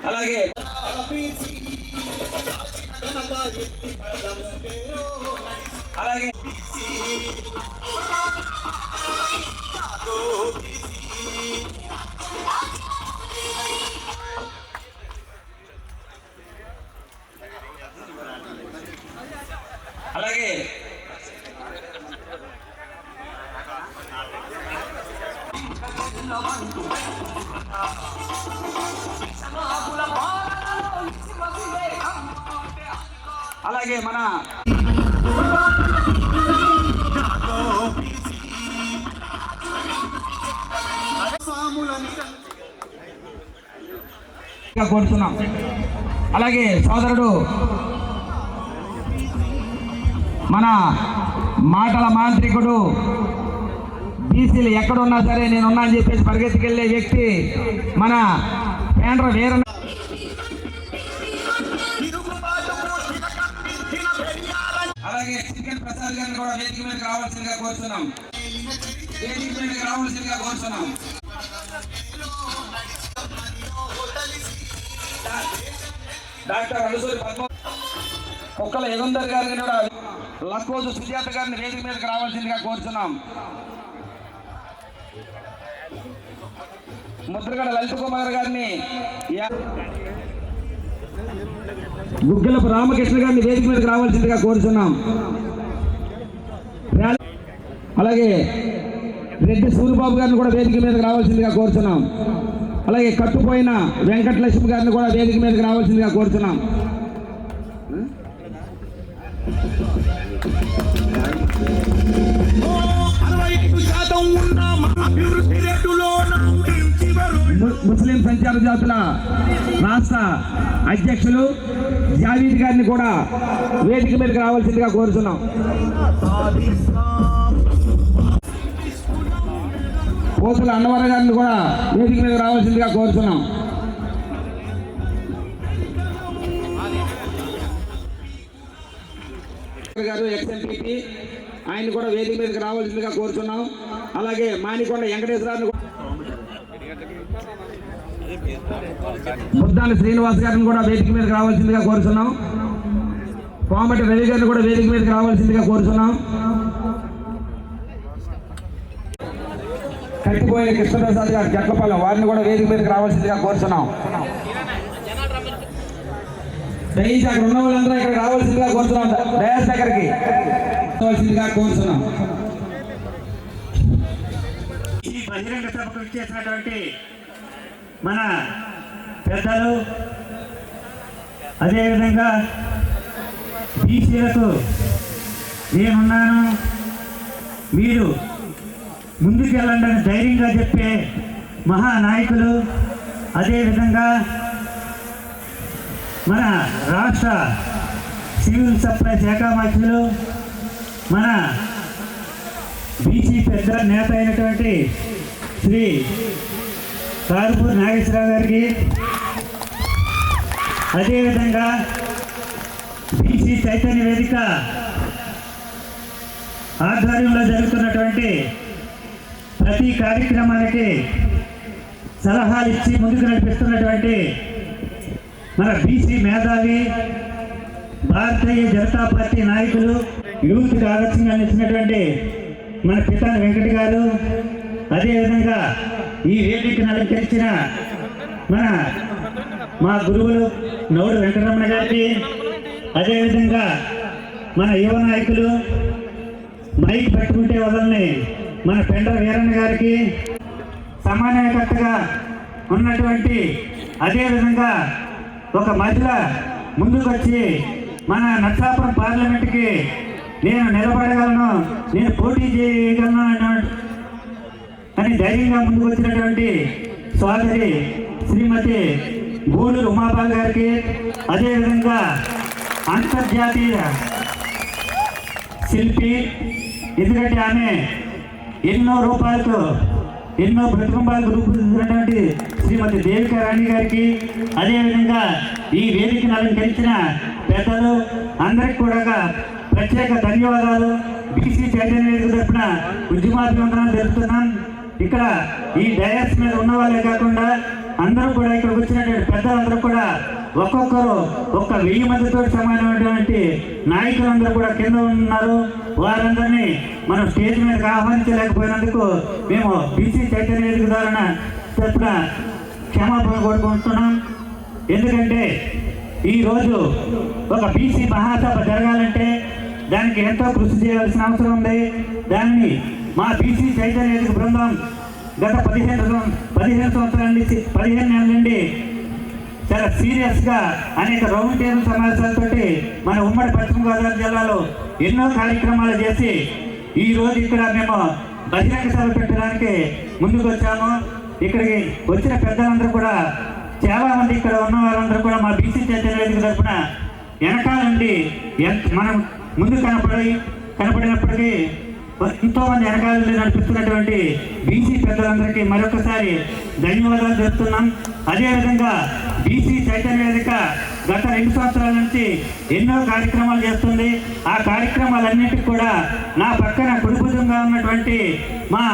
అలాగే అలాగే అలాగే అలాగే మన కోరుతున్నాం. అలాగే సోదరుడు మన మాటల మాంత్రికుడు బీసీలు ఎక్కడున్నా సరే నేనున్నా అని చెప్పేసి పరిగెత్తుకెళ్లే వ్యక్తి మన పేండ్ర వీర. అలాగే చికెన్ ప్రసాద్ గారిని కూడా వేదిక మీదకి రావాల్సిందిగా కోరుతున్నాం. వేదిక మీదకి రావాల్సిందిగా కోరుతున్నాం. డాక్టర్ అనుసూరి పద్మ కుక్కల యుగంధర్ గారిని కూడా లక్కోజు సుజాత గారిని వేదిక మీదకి రావాల్సిందిగా కోరుతున్నాం. ముద్రగడ లలిత కుమార్ గారిని, గుగ్గిలపు రామకృష్ణ గారిని వేదిక మీదకి రావాల్సిందిగా కోరుతున్నాం. అలాగే రెడ్డి సూరిబాబు గారిని కూడా వేదిక మీదకి రావాల్సిందిగా కోరుతున్నాం. అలాగే కట్టుపోయిన వెంకటలక్ష్మి గారిని కూడా వేదిక మీదకి రావాల్సిందిగా కోరుతున్నాం. ముస్లిం సంచార జాతుల రాష్ట్ర అధ్యక్షులు జావీద్ గారిని కూడా వేదిక మీదకి రావాల్సిందిగా కోరుతున్నాం. పోతుల అన్నవర గారిని కూడా వేదిక మీద రావాల్సిందిగా కోరుతున్నాం. గారు ఎక్స్ఎంపీ ఆయన కూడా వేదిక మీదకి రావాల్సిందిగా కోరుతున్నాం. అలాగే మానికొండ వెంకటేశ్వరరావు, ముద్దాని శ్రీనివాస్ గారిని కూడా వేదిక మీదకి రావాల్సిందిగా కోరుతున్నాం. కోమటి రవి గారిని కూడా వేదిక మీదకి రావాల్సిందిగా కోరుతున్నాం. కట్టిపోయిన కృష్ణప్రసాద్ గారు జట్లపాలెం వారిని కూడా వేదిక మీదకి రావాల్సిందిగా కోరుతున్నాం. దయచేసి అక్కడ ఉన్న వాళ్ళందరూ ఇక్కడ రావాల్సిందిగా కోరుతున్నాం. డయాస్ దగ్గరికి రావాల్సిందిగా కోరుతున్నాం. ఈ బహిరంగ సభకు ఇచ్చేసినటువంటి మన పెద్దలు, అదేవిధంగా బీసీలకు నేనున్నాను, మీరు ముందుకెళ్ళండి అని ధైర్యంగా చెప్పే మహానాయకులు, అదేవిధంగా మన రాష్ట్ర సివిల్ సప్లై శాఖ మంత్రులు, మన బీసీ పెద్ద నేత అయినటువంటి శ్రీ కారుపూర్ నాగేశ్వరరావు గారికి, అదేవిధంగా బీసీ చైతన్య వేదిక ఆధ్వర్యంలో జరుగుతున్నటువంటి ప్రతి కార్యక్రమానికి సలహాలు ఇచ్చి ముందుకు నడిపిస్తున్నటువంటి మన బీసీ మేధావి, భారతీయ జనతా పార్టీ నాయకులు, యూత్కి ఆదర్శంగా నిలిచినటువంటి మన పితాని వెంకట గారు, అదేవిధంగా ఈ వేదికను అలంకరించిన మా గురువులు నౌడు వెంకటరమణ గారికి, అదేవిధంగా మన యువ నాయకులు మైక్ పెట్టుకుంటే వదలని మన పెండ్ర వీరన్న గారికి, సమన్వయకర్తగా ఉన్నటువంటి, అదేవిధంగా ఒక మహిళ ముందుకు వచ్చి మన నర్సాపురం పార్లమెంట్కి నేను నిలబడగలను, నేను పోటీ చేయగలను అని ధైర్యంగా ముందుకు వచ్చినటువంటి సోదరి శ్రీమతి గూడూరు ఉమాబాల్ గారికి, అదేవిధంగా అంతర్జాతీయ శిల్పి, ఎందుకంటే ఆమె ఎన్నో రూపాయలతో ఎన్నో ప్రతిబింబాలు రూపొందించినటువంటి శ్రీమతి దేవికా రాణి గారికి, అదేవిధంగా ఈ వేదికను అలంకరించిన పెద్దలు అందరికి కూడా ప్రత్యేక ధన్యవాదాలు. బీసీ చైతన్య వేదిక తరఫున ఉద్యమాభివందనాలు తెలుపుతున్నాం. ఇక్కడ ఈ డయాస్ మీద ఉన్న వాళ్ళే కాకుండా అందరూ కూడా ఇక్కడికి వచ్చినటువంటి పెద్దలందరూ కూడా ఒక్కొక్కరు 1000 మందితో సమానమైనటువంటి నాయకులందరూ కూడా కింద ఉన్నారు. వారందరినీ మనం స్టేజ్ మీదకి ఆహ్వానించలేకపోయినందుకు మేము బీసీ చైతన్య వేదిక ద్వారా తరపున క్షమాపణ కోరుకుంటున్నాం. ఎందుకంటే ఈరోజు ఒక బీసీ మహాసభ జరగాలంటే దానికి ఎంతో కృషి చేయాల్సిన అవసరం ఉంది. దాన్ని మా బీసీ చైతన్య వేదిక బృందం గత 15 సంవత్సరాల నుంచి 15 నెలల నుండి చాలా సీరియస్గా అనేక రౌండ్ టేబుల్ సమావేశాలతోటి మన ఉమ్మడి పశ్చిమ గోదావరి జిల్లాలో ఎన్నో కార్యక్రమాలు చేసి ఈరోజు ఇక్కడ మేము బహిరంగ సభ పెట్టడానికి ముందుకు వచ్చాము. ఇక్కడికి వచ్చిన పెద్దలందరూ కూడా చాలామంది ఇక్కడ ఉన్న వారందరూ కూడా మా బీసీ చైతన్య వేదిక తరఫున వెనకాల నుండి మనం ముందు కనపడినప్పటికీ ఎంతోమంది వెనకాల నుండి నడిపిస్తున్నటువంటి బీసీ పెద్దలందరికీ మరొకసారి ధన్యవాదాలు చెప్తున్నాం. అదేవిధంగా బీసీ చైతన్య వేదిక గత 2 సంవత్సరాల నుంచి ఎన్నో కార్యక్రమాలు చేస్తుంది. ఆ కార్యక్రమాలన్నింటికి కూడా నా పక్కన కుడిభుజంగా ఉన్నటువంటి మా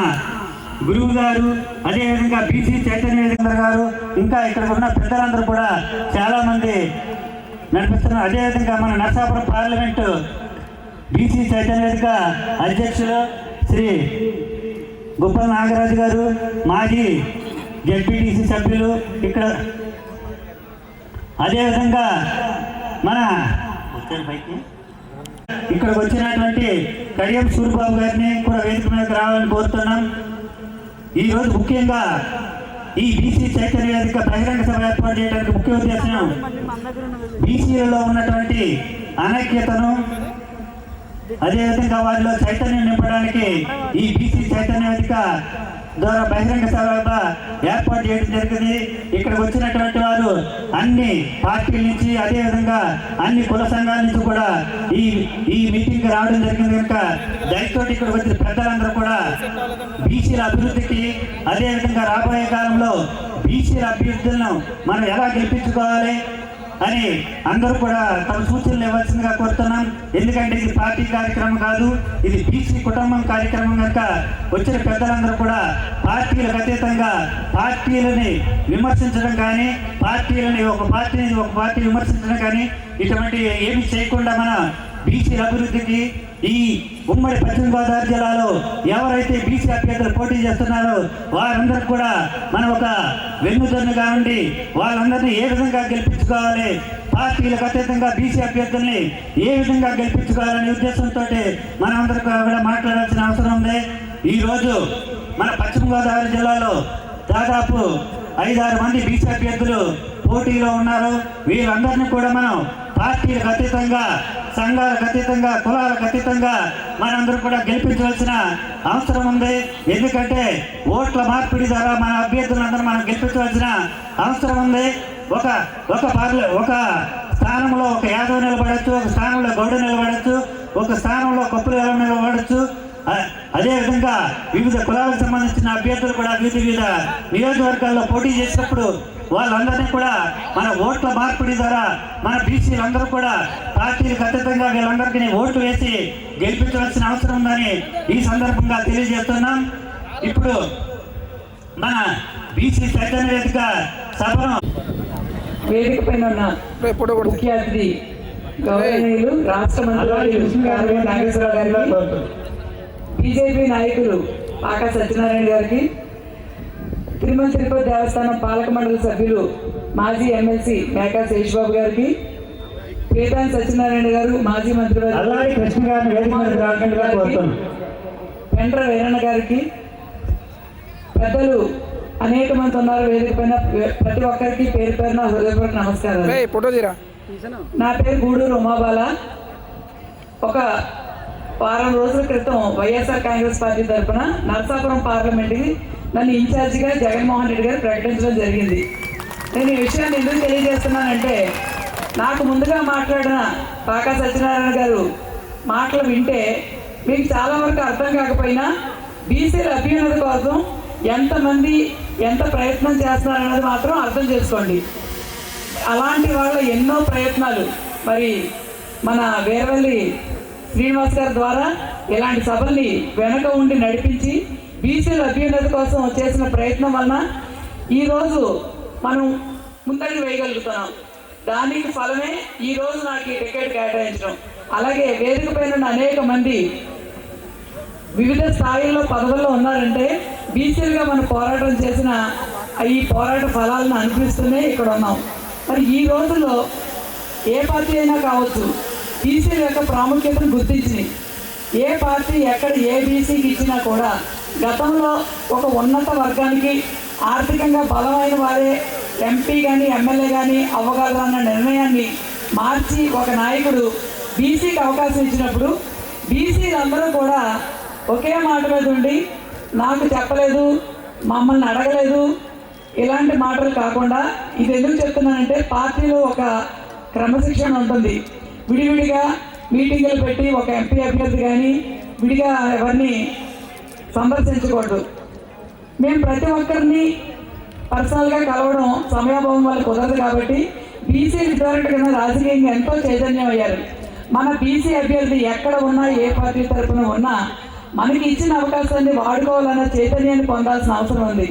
గురువు గారు, అదేవిధంగా బీసీ చైతన్య వేదిక గారు, ఇంకా ఇక్కడ ఉన్న పెద్దలందరూ కూడా చాలామంది నడిపిస్తున్నారు. అదేవిధంగా మన నరసాపురం పార్లమెంటు బీసీ చైతన్య వేదిక అధ్యక్షులు శ్రీ గుప్పల నాగరాజు గారు, మాజీ జెడ్పీటీసీ సభ్యులు ఇక్కడ, అదేవిధంగా మన ఇక్కడికి వచ్చినటువంటి కడియం సూరిబాబు గారిని కూడా వేదిక మీదకి రావాలని కోరుతున్నాం. ఈరోజు ముఖ్యంగా ఈ బీసీ చైతన్య వేదిక బహిరంగ సభ ఏర్పాటు చేయడానికి ముఖ్య ఉద్దేశం బీసీలలో ఉన్నటువంటి అనైక్యతను, అదేవిధంగా వారిలో చైతన్యం నింపడానికి ఈ బీసీ చైతన్య వేదిక ద్వారా బహిరంగ సభ ఏర్పాటు చేయడం జరిగింది. ఇక్కడికి వచ్చినటువంటి వారు అన్ని పార్టీల నుంచి, అదేవిధంగా అన్ని కుల సంఘాల నుంచి కూడా ఈ మీటింగ్కి రావడం జరిగింది. కనుక దయతో ఇక్కడికి వచ్చిన పెద్దలందరూ కూడా బీసీల అభివృద్ధికి, అదేవిధంగా రాబోయే కాలంలో బీసీల అభ్యర్థులను మనం ఎలా గెలిపించుకోవాలి అని అందరూ కూడా తమ సూచనలు ఇవ్వాల్సిందిగా కోరుతున్నాం. ఎందుకంటే ఇది పార్టీ కార్యక్రమం కాదు, ఇది బీసీ కుటుంబం కార్యక్రమం కనుక వచ్చిన పెద్దలందరూ కూడా పార్టీలకు అతీతంగా పార్టీలని విమర్శించడం కానీ, ఒక పార్టీ విమర్శించడం కానీ ఇటువంటి ఏమి చేయకుండా మన బీసీల అభివృద్ధికి ఈ ఉమ్మడి పశ్చిమ గోదావరి జిల్లాలో ఎవరైతే బీసీ అభ్యర్థులు పోటీ చేస్తున్నారో వారందరూ కూడా మనం ఒక వెన్నుదన్నుగా ఉండి వాళ్ళందరినీ ఏ విధంగా గెలిపించుకోవాలి, పార్టీలకు అతీతంగా బీసీ అభ్యర్థుల్ని ఏ విధంగా గెలిపించుకోవాలనే ఉద్దేశంతో మనందరూ కూడా మాట్లాడాల్సిన అవసరం ఉంది. ఈరోజు మన పశ్చిమ గోదావరి జిల్లాలో దాదాపు 5-6 మంది బీసీ అభ్యర్థులు పోటీలో ఉన్నారు. వీళ్ళందరినీ కూడా మనం పార్టీలకు అతీతంగా, సంఘాలకు అతీతంగా, కులాలకు అతీతంగా మనందరూ కూడా గెలిపించవలసిన అవసరం ఉంది. ఎందుకంటే ఓట్ల మార్పిడి ద్వారా మన అభ్యర్థులందరూ మనం గెలిపించవలసిన అవసరం ఉంది. ఒక స్థానంలో ఒక యాదవ్ నిలబడచ్చు, ఒక స్థానంలో గౌడ నిలబడచ్చు, ఒక స్థానంలో కప్పులు నిలబడచ్చు. అదేవిధంగా వివిధ కులాలకు సంబంధించిన అభ్యర్థులు కూడా వివిధ నియోజకవర్గాల్లో పోటీ చేసినప్పుడు వాళ్ళందరినీ కూడా మన ఓట్ల మార్పిడి ద్వారా మన బీసీలందరూ కూడా పార్టీలకు అతీతంగా వీళ్ళందరికీ ఓట్లు వేసి గెలిపించవలసిన అవసరం ఉందని ఈ సందర్భంగా తెలియజేస్తున్నాం. ఇప్పుడు మన బీసీ చైతన్య వేదిక సభను వేదిక పైన ఉన్న ముఖ్య అతిథి గౌరవనీయులు రాష్ట్ర మంత్రి నాగేశ్వరరావు గారికి, బీజేపీ నాయకులు పాకా సత్యనారాయణ గారికి, తిరుమల తిరుపతి దేవస్థానం పాలక మండలి సభ్యులు మాజీ ఎమ్మెల్సీ మేకా శేషబాబు గారికి, పేతాని సత్యనారాయణ గారు మాజీ మంత్రి పెండ్ర వీరన్న గారికి, పెద్దలు అనేక మంది ఉన్నారు వేదిక పైన, ప్రతి ఒక్కరికి పేరు పేరున హృదయపూర్వక నమస్కారాలు. నా పేరు గూడూరు ఉమాబాల. ఒక వారం రోజుల క్రితం వైఎస్ఆర్ కాంగ్రెస్ పార్టీ తరఫున నరసాపురం పార్లమెంట్కి నన్ను ఇన్ఛార్జిగా జగన్మోహన్ రెడ్డి గారు ప్రకటించడం జరిగింది. నేను ఈ విషయాన్ని ఎందుకు తెలియజేస్తున్నానంటే, నాకు ముందుగా మాట్లాడిన పాకా సత్యనారాయణ గారు మాటలు వింటే మీకు చాలా వరకు అర్థం కాకపోయినా బీసీల అభ్యున్నతి కోసం ఎంతమంది ఎంత ప్రయత్నం చేస్తున్నారన్నది మాత్రం అర్థం చేసుకోండి. అలాంటి వాళ్ళ ఎన్నో ప్రయత్నాలు మరి మన వీరవల్లి శ్రీనివాస్ గారి ద్వారా ఇలాంటి సభల్ని వెనక ఉండి నడిపించి బీసీల అభ్యున్నతి కోసం చేసిన ప్రయత్నం వలన ఈరోజు మనం ముందడుగు వేయగలుగుతున్నాం. దానికి ఫలమే ఈరోజు నాకు ఈ టికెట్ కేటాయించడం. అలాగే వేదిక పైన ఉన్న అనేక మంది వివిధ స్థాయిల్లో పదవుల్లో ఉన్నారంటే బీసీలుగా మనం పోరాటం చేసిన ఈ పోరాట ఫలాలను అనిపిస్తూనే ఇక్కడ ఉన్నాం. మరి ఈ రోజుల్లో ఏ పార్టీ అయినా కావచ్చు, బీసీల యొక్క ప్రాముఖ్యతను గుర్తించింది. ఏ పార్టీ ఎక్కడ ఏ బీసీకి ఇచ్చినా కూడా గతంలో ఒక ఉన్నత వర్గానికి ఆర్థికంగా బలమైన వారే ఎంపీ కానీ ఎమ్మెల్యే కానీ అవ్వగలరు అన్న నిర్ణయాన్ని మార్చి ఒక నాయకుడు బీసీకి అవకాశం ఇచ్చినప్పుడు బీసీలందరూ కూడా ఒకే మాట మీద ఉండి నాకు చెప్పలేదు, మమ్మల్ని అడగలేదు, ఇలాంటి మాటలు కాకుండా, ఇది ఎందుకు చెప్తున్నానంటే పార్టీలో ఒక క్రమశిక్షణ ఉంటుంది. విడివిడిగా మీటింగులు పెట్టి ఒక ఎంపీ అభ్యర్థి కానీ విడిగా ఎవరిని సందర్శించకూడదు. మేము ప్రతి ఒక్కరిని పర్సనల్గా కలవడం సమయాభావం వల్ల కుదరదు కాబట్టి బీసీ రిజర్వేట్ కన్నా రాజకీయంగా ఎంతో చైతన్యం అయ్యారు. మన బీసీ అభ్యర్థి ఎక్కడ ఉన్నా ఏ పార్టీ తరఫున ఉన్నా మనకి ఇచ్చిన అవకాశాన్ని వాడుకోవాలన్న చైతన్యాన్ని పొందాల్సిన అవసరం ఉంది.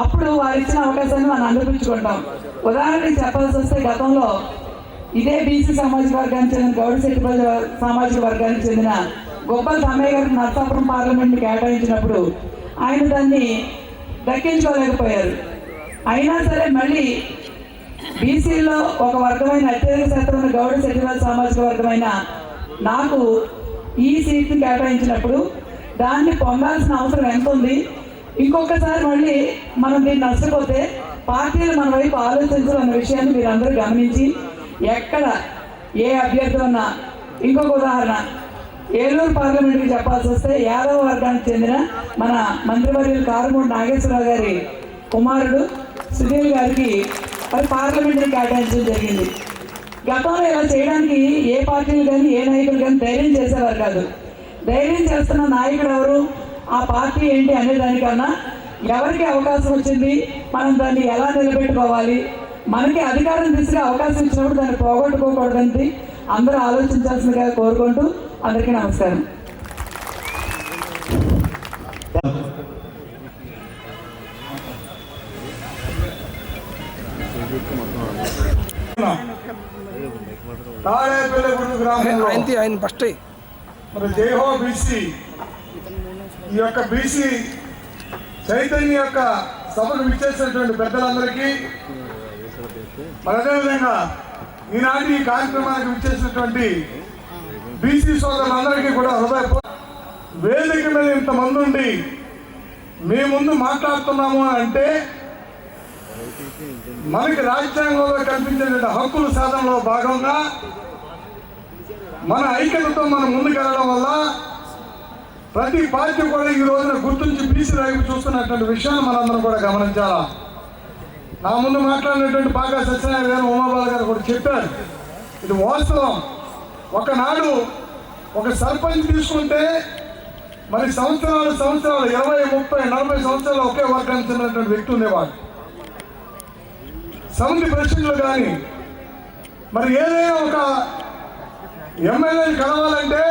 అప్పుడు వారు ఇచ్చిన అవకాశాన్ని మనం అందిపుచ్చుకుంటాం. ఉదాహరణకి చెప్పాల్సి వస్తే గతంలో ఇదే బీసీ సామాజిక వర్గానికి చెందిన గౌడ శెట్టిపల్లి సామాజిక వర్గానికి చెందిన గొప్పల తమ్మయ్య గారికి నర్సాపురం పార్లమెంట్ని కేటాయించినప్పుడు ఆయన దాన్ని దక్కించుకోలేకపోయారు. అయినా సరే మళ్ళీ బీసీల్లో ఒక వర్గమైన అత్యధిక శాతం ఉన్న గౌడ శెట్టిపల్లి సామాజిక వర్గమైన నాకు ఈ సీట్ని కేటాయించినప్పుడు దాన్ని పొందాల్సిన అవసరం ఎంత ఉంది. ఇంకొకసారి మళ్ళీ మనం దీన్ని నష్టపోతే పార్టీలు మన వైపు ఆలోచించాలన్న విషయాన్ని మీరు అందరూ గమనించి ఎక్కడ ఏ అభ్యర్థి ఉన్నా, ఇంకొక ఉదాహరణ ఏలూరు పార్లమెంట్కి చెప్పాల్సి వస్తే యాదవ వర్గానికి చెందిన మన మంత్రివర్యులు కారుమూడి నాగేశ్వరరావు గారి కుమారుడు సునీల్ గారికి మరి పార్లమెంట్ని కేటాయించడం జరిగింది. గతంలో ఇలా చేయడానికి ఏ పార్టీలు కానీ ఏ నాయకులు కానీ ధైర్యం చేసేవారు కాదు. ధైర్యం చేస్తున్న నాయకుడు ఎవరు, ఆ పార్టీ ఏంటి అనే దానికన్నా ఎవరికి అవకాశం వచ్చింది, మనం దాన్ని ఎలా నిలబెట్టుకోవాలి, మనకి అధికారం దిశగా అవకాశం ఇచ్చినప్పుడు దాన్ని పోగొట్టుకోకూడదని అందరూ ఆలోచించాల్సిందిగా కోరుకుంటూ అందరికీ నమస్కారం. తాడేపల్లిగూడెం గ్రామంలో మరి జైహో బీసీ ఈ యొక్క బీసీ చైతన్య యొక్క సభను విచ్చేసినటువంటి పెద్దలందరికీ మరి అదేవిధంగా ఈనాటి ఈ కార్యక్రమానికి విచ్చేసినటువంటి బీసీ సోదరులందరికీ కూడా వేదిక మీద ఇంతమంది ఉండి మీ ముందు మాట్లాడుతున్నాము అంటే మనకి రాజ్యాంగంలో కల్పించిన హక్కుల సాధనలో భాగంగా మన ఐక్యతతో మనం ముందుకెళ్ళడం వల్ల ప్రతి పార్టీ కూడా ఈ రోజున గుర్తించి బీసీ వైపు చూస్తున్నటువంటి విషయాన్ని మనందరం కూడా గమనించాలా. నా ముందు మాట్లాడినటువంటి పాగా సత్యనారాయణ గారు, ఉమాబాల గారు కూడా చెప్పారు, ఇది వాస్తవం. ఒకనాడు ఒక సర్పంచ్ తీసుకుంటే మరి సంవత్సరాలు 20, 30, 40 సంవత్సరాలు ఒకే వర్గానికి చెందినటువంటి వ్యక్తి ఉండేవాడు. సమితి ప్రెసిడెంట్లు కానీ మరి ఏదైనా ఒక ఎమ్మెల్యేని కలవాలంటే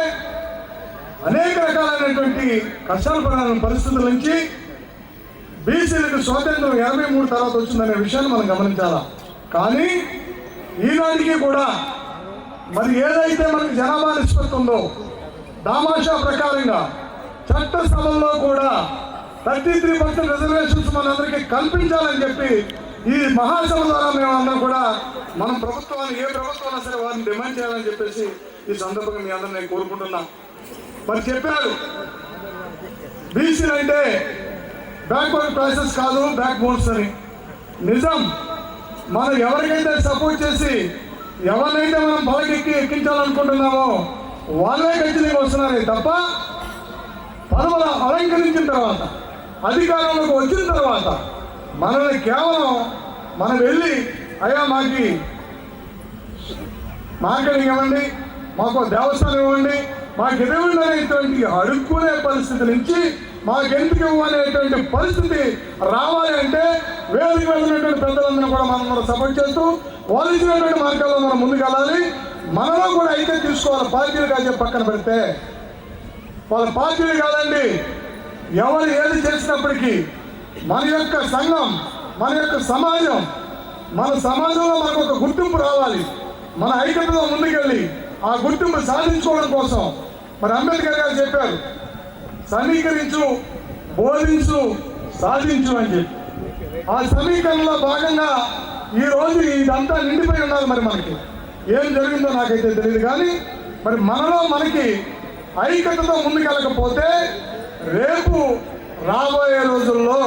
అనేక రకాలైనటువంటి కష్టాలపడిన పరిస్థితుల నుంచి బీసీలకు స్వాతంత్రం 83 తర్వాత వచ్చిందనే విషయాన్ని మనం గమనించాలా. కానీ ఈనాటికి కూడా మరి ఏదైతే మనకి జనాభా నిష్పత్తి ఉందో దామాషా ప్రకారంగా చట్టసభల్లో కూడా 33% రిజర్వేషన్స్ మనందరికీ కల్పించాలని చెప్పి ఈ మహాసభ ద్వారా మేమందరం కూడా మనం ప్రభుత్వాన్ని, ఏ ప్రభుత్వం సరే వారిని డిమాండ్ చేయాలని చెప్పేసి ఈ సందర్భంగా మీ అందరూ నేను కోరుకుంటున్నాం. మరి చెప్పారు, బీసీలు అంటే బ్యాక్వర్డ్ క్లాసెస్ కాదు, బ్యాక్ బోన్స్ అని. నిజం. మనం ఎవరికైతే సపోర్ట్ చేసి ఎవరినైతే మనం ఎక్కించాలనుకుంటున్నామో వాళ్ళే ఖచ్చితంగా వస్తున్నారే తప్ప పదవులు అలంకరించిన తర్వాత, అధికారంలోకి వచ్చిన తర్వాత మనల్ని కేవలం మనం వెళ్ళి అయ్యా మాకు మార్కెటింగ్ ఇవ్వండి, మాకు దేవస్థానం ఇవ్వండి, మాకు ఇవ్వండి అనేటువంటి అడుక్కునే పరిస్థితి నుంచి మాకెందుకు ఇవ్వనేటువంటి పరిస్థితి రావాలి అంటే వేదిక వెళ్ళినటువంటి పెద్దలందరూ కూడా మనం సపోర్ట్ చేస్తూ వాళ్ళు ఇచ్చినటువంటి మార్గాల్లో మనం ముందుకెళ్ళాలి. మనలో కూడా అయితే తీసుకోవాలి. పార్టీలు కాదు పక్కన పెడితే వాళ్ళ పార్టీలు కాదండి, ఎవరు ఏది చేసినప్పటికీ మన యొక్క సంఘం, మన యొక్క సమాజం, మన సమాజంలో మనకు ఒక గుర్తింపు రావాలి. మన ఐక్యతలో ముందుకెళ్ళి ఆ గుర్తింపు సాధించుకోవడం కోసం మరి అంబేద్కర్ గారు చెప్పారు, సమీకరించు, బోధించు, సాధించు అని చెప్పి. ఆ సమీకరణలో భాగంగా ఈరోజు ఇదంతా నిండిపోయి ఉన్నారు. మరి మనకి ఏం జరిగిందో నాకైతే తెలియదు, కానీ మరి మనలో మనకి ఐక్యతతో ముందుకెళ్ళకపోతే రేపు రాబోయే రోజుల్లో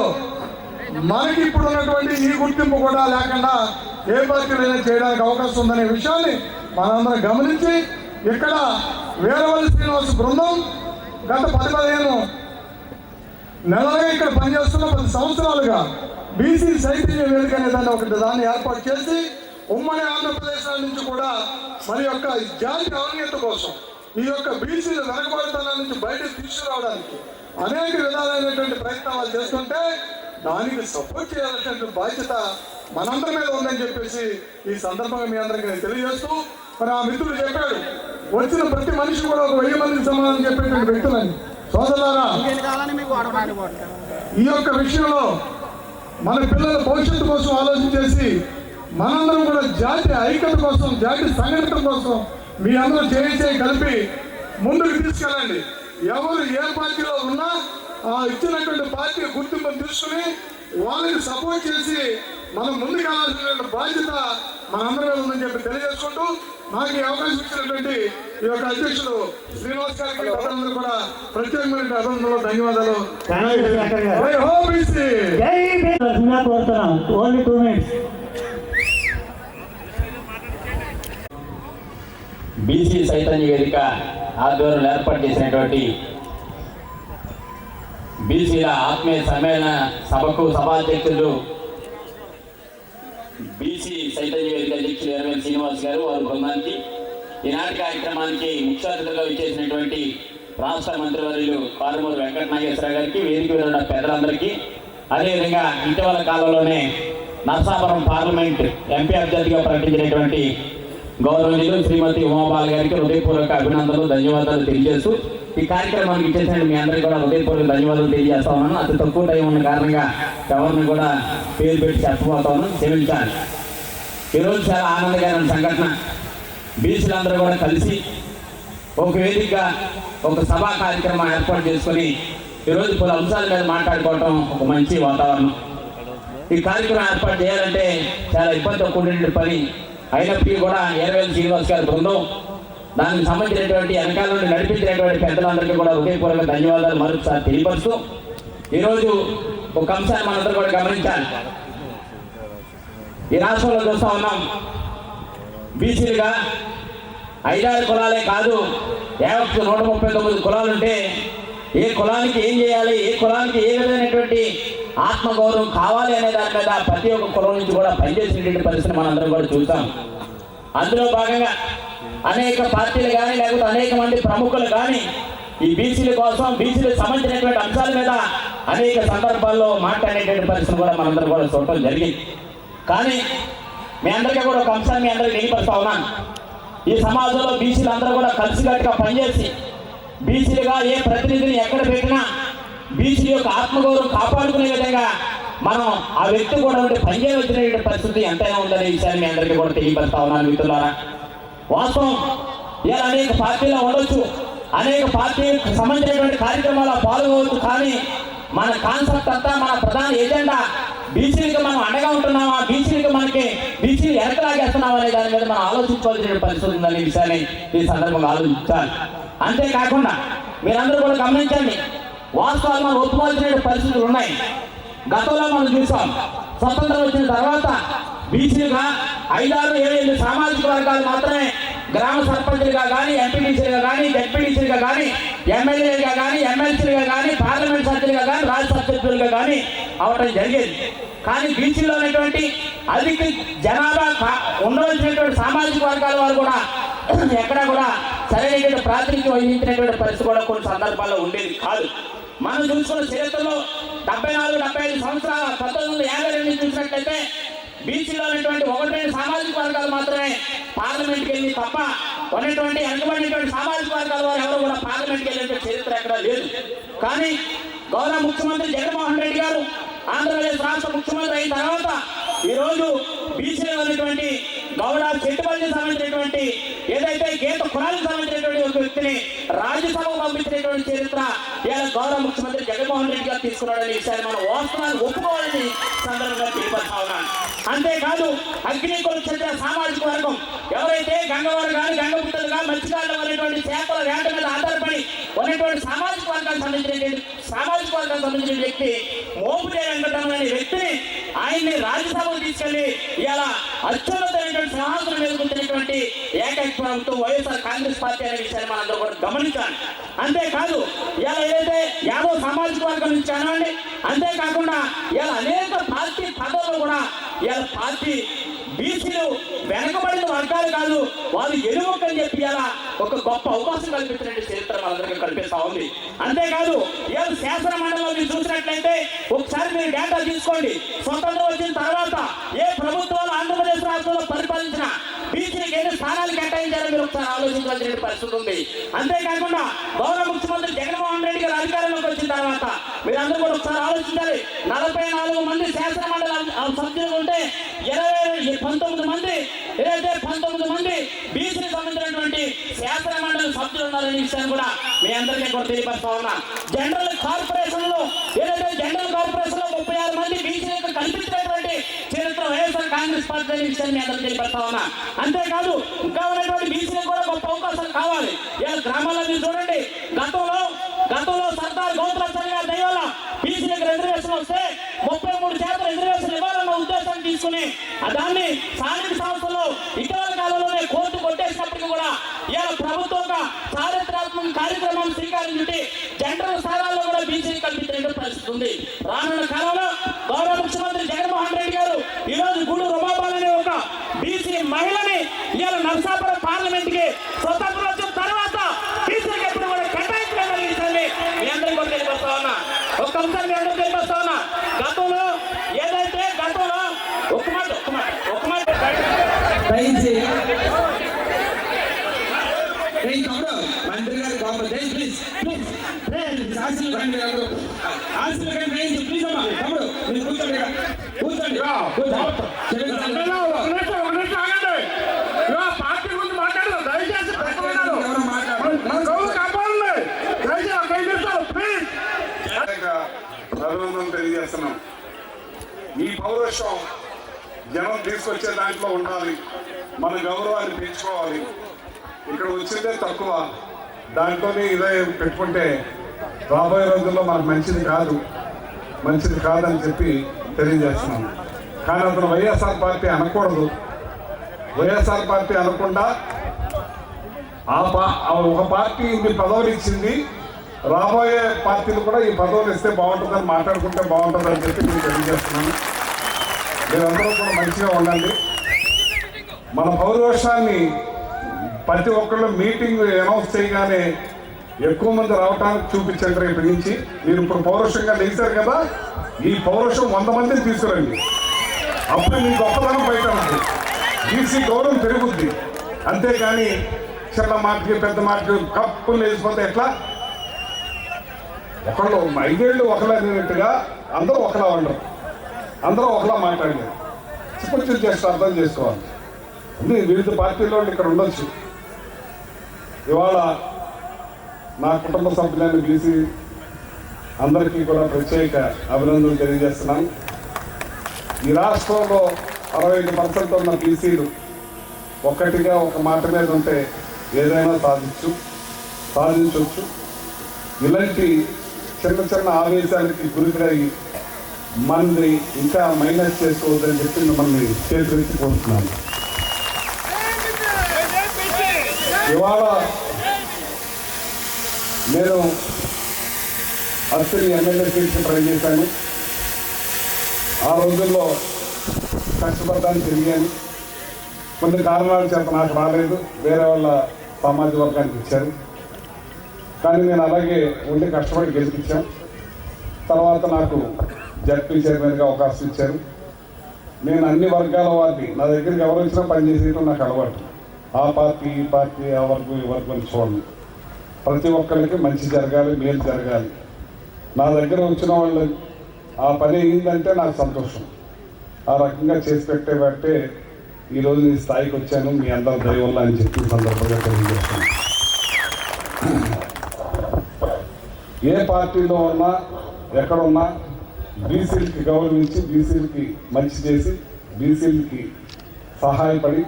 మనకి ఇప్పుడు ఉన్నటువంటి ఈ గుర్తింపు కూడా లేకుండా ఏ పార్టీలైనా చేయడానికి అవకాశం ఉందనే విషయాన్ని మనందరం గమనించి, ఇక్కడ వీరవల్లి శ్రీనివాస బృందం గత 10-15 నెలలుగా ఇక్కడ పనిచేస్తున్న 10 సంవత్సరాలుగా బీసీ చైతన్య వేదిక అనే దాన్ని ఏర్పాటు చేసి ఉమ్మడి ఆంధ్రప్రదేశ్ నుంచి కూడా మరి యొక్క జాతి ఔన్నత్యం కోసం, ఈ యొక్క బీసీల వెనకబడితనాల నుంచి బయటకు తీసుకురావడానికి అనేక విధాలైనటువంటి ప్రయత్నాలు చేస్తుంటే దానికి సపోర్ట్ చేయాల్సినటువంటి బాధ్యత మనందరి మీద ఉందని చెప్పేసి ఈ సందర్భంగా మీ అందరికీ నేను తెలియజేస్తూ, మరి ఆ మిత్రుడు చెప్పాడు, వచ్చిన ప్రతి మనిషి కూడా ఒక 1000 మందికి సమాధానం చెప్పేటువంటి వ్యక్తులని. సోదరులారా, ఈ యొక్క విషయంలో మన పిల్లల భవిష్యత్తు కోసం ఆలోచించేసి మనందరం కూడా జాతి ఐక్యత కోసం, జాతి సంఘటన కోసం మీ అందరూ చేయి కలిపి ముందుకు తీసుకెళ్ళండి. ఎవరు ఏ పార్టీలో ఉన్నా ఇచ్చినటువంటి పార్టీ గుర్తింపును తీసుకుని వాళ్ళకి సపోర్ట్ చేసి మనం ముందుకు వెళ్ళాల్సినటువంటి బాధ్యత మనందరి మీద ఉందని చెప్పి తెలియజేసుకుంటూ, నాకు ఈ అవకాశం ఇచ్చినటువంటి ఈ యొక్క అధ్యక్షుడు శ్రీనివాస్ గారికి అందరూ కూడా ప్రత్యేకమైన అభినందనలు, ధన్యవాదాలు. Only 2 minutes. బీసీ చైతన్య వేదిక ఆధ్వర్యంలో ఏర్పాటు చేసినటువంటి బీసీల ఆత్మీయ సమ్మేళన సభకు సభాధ్యక్షులు బీసీ చైతన్య వేదిక అధ్యక్షులు వీరవల్లి శ్రీనివాస్ గారు, వారి బృందానికి, ఈనాటి కార్యక్రమానికి ముఖ్య అతిథులుగా ఇచ్చేసినటువంటి రాష్ట్ర మంత్రివర్యులు కారుమూరి వెంకట నాగేశ్వర గారికి, వేదిక మీద ఉన్న పెద్దలందరికీ, అదేవిధంగా ఇటీవల కాలంలోనే నరసాపురం పార్లమెంట్ ఎంపీ అభ్యర్థిగా ప్రకటించినటువంటి గౌరవనీయులు శ్రీమతి ఉమాబాల గారికి హృదయపూర్వక అభినందనలు, ధన్యవాదాలు తెలియజేస్తూ ఈ కార్యక్రమానికి ఇచ్చేసిన మీ అందరికీ కూడా హృదయపూర్వక ధన్యవాదాలు తెలియజేస్తా ఉన్నాను. అతి తక్కువ టైం ఉన్న కారణంగా ఎవరిని కూడా పేరు పెట్టి చెప్పబోతా ఉన్నాను, క్షమించాలి. ఈరోజు చాలా ఆనందకరమైన సంఘటన. బీసీలందరూ కూడా కలిసి ఒక వేదికగా ఒక సభా కార్యక్రమం ఏర్పాటు చేసుకొని ఈరోజు పలు అంశాల మీద మాట్లాడుకోవటం ఒక మంచి వాతావరణం. ఈ కార్యక్రమం ఏర్పాటు చేయాలంటే చాలా ఇబ్బందితో కూడిన పని అయినప్పటికీ కూడా వీరవల్లి శ్రీనివాస్ గారి బృందం, దానికి సంబంధించినటువంటి వెనకాల నుండి నడిపించినటువంటి పెద్దలందరికీ కూడా హృదయపూర్వక ధన్యవాదాలు మరొకసారి తెలియపరుస్తూ, ఈరోజు ఒక అంశాన్ని మనందరూ కూడా గమనించాలి. ఈ రాష్ట్రంలో చూస్తూ ఉన్నాం, బీసీలుగా 5-6 కులాలే కాదు, 139 కులాలుంటే ఏ కులానికి ఏం చేయాలి, ఏ కులానికి ఏ విధమైనటువంటి ఆత్మగౌరవం కావాలి అనే దాని మీద ప్రతి ఒక్క కులం నుంచి కూడా పనిచేసినటువంటి పరిస్థితిని మనందరం కూడా చూస్తాం. అందులో భాగంగా అనేక పార్టీలు కానీ లేకపోతే అనేక మంది ప్రముఖులు కానీ ఈ బీసీల కోసం, బీసీలకు సంబంధించినటువంటి అంశాల మీద అనేక సందర్భాల్లో మాట్లాడేటువంటి పరిస్థితిని కూడా మనందరం కూడా చూడటం జరిగింది. కానీ మీ అందరికీ కూడా ఒక అంశాన్ని మీ అందరికీ తెలియపరుస్తా ఉన్నాను. ఈ సమాజంలో బీసీలు అందరూ కూడా కలిసికట్టుగా పనిచేసి బీసీలుగా ఏ ప్రతినిధిని ఎక్కడ పెట్టినా బీసీ యొక్క ఆత్మగౌరవం కాపాడుకునే విధంగా మనం ఆ వ్యక్తి కూడా ఉంటే పనిచేయవలసిన పరిస్థితి ఎంతైనా ఉందనే విషయాన్ని మీ అందరికీ కూడా తెలియపరుస్తా ఉన్నాను మిత్రులారా. వాస్తవం ఇలా అనేక పార్టీలు ఉండొచ్చు, అనేక పార్టీలకు సంబంధించినటువంటి కార్యక్రమాలు పాల్గొవచ్చు, కానీ మన కాన్సెప్ట్ అంతా, మన ప్రధాన ఎజెండా బీసీలకు మనం అండగా ఉంటున్నామా, బీసీలకు మనకి బీసీలు ఎరకలాగేస్తున్నామా అనే దాని మీద మనం ఆలోచించుకోవాల్సిన పరిస్థితి ఉందనే విషయాన్ని ఈ సందర్భంగా ఆలోచించాలి. అంతేకాకుండా మీరందరూ కూడా గమనించండి, వాస్తవాలు మనం ఒప్పుకోవాల్సిన పరిస్థితులు ఉన్నాయి. గతంలో మనం చూసాం, స్వతంత్రం వచ్చిన తర్వాత బీసీలుగా 5-6-7 సామాజిక వర్గాలు మాత్రమే గ్రామ సర్పంచులుగా కానీ, ఎంపీటీసీలుగా కానీ, జెడ్పీటీసీలుగా కానీ, ఎమ్మెల్యేలుగా కానీ, ఎమ్మెల్సీలుగా కానీ, పార్లమెంట్ సభ్యులుగా కానీ, రాజ్యసభ సభ్యులుగా కానీ అవటం జరిగేది. కానీ బీసీలో ఉన్నటువంటి అధిక జనాభా ఉండవలసినటువంటి సామాజిక వర్గాల వారు కూడా ఎక్కడా కూడా సరైనటువంటి ప్రాతినిధ్యం వహించినటువంటి పరిస్థితి కూడా కొన్ని సందర్భాల్లో ఉండేది కాదు. మనం చూసుకున్న చరిత్రలో 74-75 సంవత్సరాల 1952 చూసినట్లయితే బీసీలో ఉన్నటువంటి 1-2 సామాజిక వర్గాలు మాత్రమే పార్లమెంట్కి వెళ్ళి తప్ప ఉన్నటువంటి వెనుకబడినటువంటి సామాజిక వర్గాల వారు ఎవరు కూడా పార్లమెంట్కి వెళ్ళినటువంటి చరిత్ర ఎక్కడా లేదు. కానీ గౌరవ ముఖ్యమంత్రి జగన్మోహన్ రెడ్డి గారు ఆంధ్రప్రదేశ్ రాష్ట్ర ముఖ్యమంత్రి అయిన తర్వాత ఈరోజు బీసీలో ఉన్నటువంటి గౌడ చెట్టుపల్లికి సంబంధించినటువంటి ఏదైతే గీత కులాలకు సంబంధించినటువంటి ఒక వ్యక్తిని రాజ్యసభకు పంపించినటువంటి చరిత్ర ఇలా గౌరవ ముఖ్యమంత్రి జగన్మోహన్ రెడ్డి గారు తీసుకున్నాడనే విషయాన్ని మనం వాస్తవాన్ని ఒప్పుకోవాలని సందర్భంగా తెలియపడతా ఉన్నాను. అంతేకాదు అగ్నికుల క్షత్రియ సామాజిక వర్గం ఎవరైతే గంగవారు కానీ గంగపుత్రులు కానీ మత్స్యకారులు అనేటువంటి చేపల వేట మీద ఆధారపడి ఉన్నటువంటి సామాజిక వర్గానికి సంబంధించిన వ్యక్తి మోపుదేవి వెంకటరమణ అనే వ్యక్తిని ఆయన్ని రాజ్యసభకు తీసుకెళ్లి ఇలా అత్యున్నతమైనటువంటి సింహాసనం మీద కూర్చున్నటువంటి ఏకైక ప్రభుత్వం వైఎస్ఆర్ కాంగ్రెస్ పార్టీ అనే విషయాన్ని మనందరూ కూడా గమనించాలి. అంతేకాదు ఇలా ఏదైతే యాదవ్ సామాజిక వర్గం నుంచి కానివ్వండి, అంతేకాకుండా ఇలా అనేక పార్టీ పదవులు కూడా ఇలా పార్టీ బీసీలు వెనకబడిన వర్గాలు కాదు, వాళ్ళు ఎలుమొక్కని చెప్పి ఇలా ఒక గొప్ప అవకాశం కల్పించినట్టు చరిత్ర మనందరికీ కల్పిస్తా ఉంది. అంతేకాదు ఇలా శాసన మండలిలో మీరు చూసినట్లయితే ఒకసారి మీరు డేటా తీసుకోండి. స్వతంత్రం వచ్చిన తర్వాత ఏ ప్రభుత్వాలు ఆంధ్రప్రదేశ్ రాష్ట్రంలో పరిపాలించిన బీసీలకు ఎన్ని స్థానాలు కేటాయించారో మీరు ఒకసారి ఆలోచించాల్సిన పరిస్థితి ఉంది. అంతేకాకుండా గౌరవ ముఖ్యమంత్రి జగన్మోహన్ రెడ్డి గారు అధికారంలోకి వచ్చిన తర్వాత మీరందరూ కూడా ఒకసారి ఆలోచించాలి. 44 మంది శాసన మండలి సభ్యులు ఉంటే 19 మంది ఏదైతే 19 మంది బీసీకి సంబంధించినటువంటి శాసన మండలి సభ్యులు ఉన్నారనే విషయాన్ని కూడా మీ అందరికీ కూడా తెలియపరుస్తా ఉన్నా. జనరల్ కార్పొరేషన్ లో ఏదైతే జనరల్ కార్పొరేషన్ లో 36 మంది బీసీలకు కల్పించినటువంటి చరిత్ర వైఎస్ఆర్ కాంగ్రెస్ పార్టీ అనే విషయాన్ని మీ అందరికీ తెలియపరుస్తా ఉన్నా. అంతేకాదు ఇంకా ఉన్నటువంటి బీసీలకు కూడా గొప్ప అవకాశాలు కావాలి. ఇలా గ్రామాల్లో మీరు చూడండి, గతంలో సర్దార్ గౌతమ్ గారి దయవల్ల బీసీలకు రిజర్వేషన్ వస్తే 33% రిజర్వేషన్ ఇవ్వాలన్న ఉద్దేశాన్ని తీసుకుని దాన్ని స్థానిక సంస్థల్లో ఇటీవల కాలంలోనే కోర్టు కొట్టేసినప్పటికీ కూడా ఇలా ప్రభుత్వం చారిత్రాత్మక కార్యక్రమం శ్రీకారం చుట్టి జనరల్ స్థానాల్లో కూడా బీసీని కల్పించే పరిస్థితి ఉంది. రానున్న కాలంలో గౌరవ ముఖ్యమంత్రి జగన్మోహన్ రెడ్డి గారు ఈరోజు గూడూరు రమాబాల్ అనే ఒక బీసీ మహిళని ఇలా నర్సాపురం పార్లమెంట్ కి స్వతంత్రం వచ్చిన తర్వాత బీసీకి ఎప్పుడు కూడా కేటాయించలేదని విషయాన్ని మీ అందరికీ కూడా తెలియపరుస్తా ఉన్నా. ఒక్క అంశాన్ని మీ అందరూ తెలియపరుస్తా ఉన్నా. గతంలో ఒక మాట దయచేసి మంత్రి గారు ప్లీజ్ పార్టీ గురించి మాట్లాడదు దయచేసి అభినందన తెలియజేస్తున్నాం. ఈ పౌరుషం జనం తీసుకొచ్చే దాంట్లో ఉండాలి. మన గౌరవాన్ని పెంచుకోవాలి. ఇక్కడ వచ్చిందే తక్కువ, దాంట్లో ఇదే పెట్టుకుంటే రాబోయే రోజుల్లో మనకు మంచిది కాదని చెప్పి తెలియజేస్తున్నాం. కానీ అతను వైఎస్ఆర్ పార్టీ అనకూడదు. వైఎస్ఆర్ పార్టీ అనకుండా ఒక పార్టీ ఇన్ని పదవులు ఇచ్చింది, రాబోయే పార్టీలు కూడా ఈ పదవులు ఇస్తే బాగుంటుందని మాట్లాడుకుంటే బాగుంటుందని చెప్పి నేను తెలియజేస్తున్నాను. మీరందరూ కూడా మంచిగా ఉండండి. మన పౌరోషాన్ని ప్రతి ఒక్కళ్ళు మీటింగ్ అనౌన్స్ చేయగానే ఎక్కువ మంది రావడానికి చూపించండి. రేపు నుంచి మీరు ఇప్పుడు పౌరుషంగా లేచారు కదా, ఈ పౌరుషం 100 మందిని తీసుకురండి. అప్పుడు మీ గొప్పతనం బయట ఉంది, బీసీ గౌరవం పెరుగుద్ది. అంతేకాని చిన్న మాటకి పెద్ద మాటకి కప్పులు వేసిపోతే ఎట్లా? ఒకళ్ళు 5 ఏళ్ళు ఒకలా అనేట్టుగా అందరూ ఒకలా ఉండరు, అందరూ ఒకలా మాట్లాడలేరు. కొంచెం చేస్తే అర్థం చేసుకోవాలి. అన్నీ వివిధ పార్టీల్లో ఇక్కడ ఉండొచ్చు. ఇవాళ నా కుటుంబ సభ్యులైన బీసీ అందరికీ కూడా ప్రత్యేక అభినందనలు తెలియజేస్తున్నాను. ఈ రాష్ట్రంలో 65% ఉన్న బీసీలు ఒక్కటిగా ఒక మాట మీద ఉంటే ఏదైనా సాధించవచ్చు. ఇలాంటి చిన్న ఆవేశాలకి గురికై మనల్ని ఇంకా మైనస్ చేసుకోవద్దని చెప్పి మిమ్మల్ని చేతులెత్తి కోరుతున్నాను. ఇవాళ నేను అర్చని ఎమ్మెల్యే సీట్కి ట్రై చేశాను. ఆ రోజుల్లో కష్టపడడానికి తిరిగాను. కొన్ని కారణాల చేత నాకు రాలేదు, వేరే వాళ్ళ సామాజిక వర్గానికి ఇచ్చారు. కానీ నేను అలాగే ఉండి కష్టపడి గెలిపించాం. తర్వాత నాకు జడ్పీ చైర్మన్గా అవకాశం ఇచ్చారు. నేను అన్ని వర్గాల వారిని నా దగ్గరికి ఎవరు వచ్చినా పనిచేసేయడం నాకు అలవాటు. ఆ పార్టీ ఈ పార్టీ ఆ వర్గం ఈ వర్గం చూడండి, ప్రతి ఒక్కరికి మంచి జరగాలి, మేలు జరగాలి. నా దగ్గర వచ్చిన వాళ్ళు ఆ పని అయిందంటే నాకు సంతోషం. ఆ రకంగా చేసి పెట్టే ఈరోజు ఈ స్థాయికి వచ్చాను మీ అందరి దయ వల్ల అని చెప్పి సందర్భంగా తెలియజేస్తాను. ఏ పార్టీలో ఉన్నా ఎక్కడున్నా బీసీలకి గౌరవించి బీసీలకి మంచి చేసి బీసీలకి సహాయపడి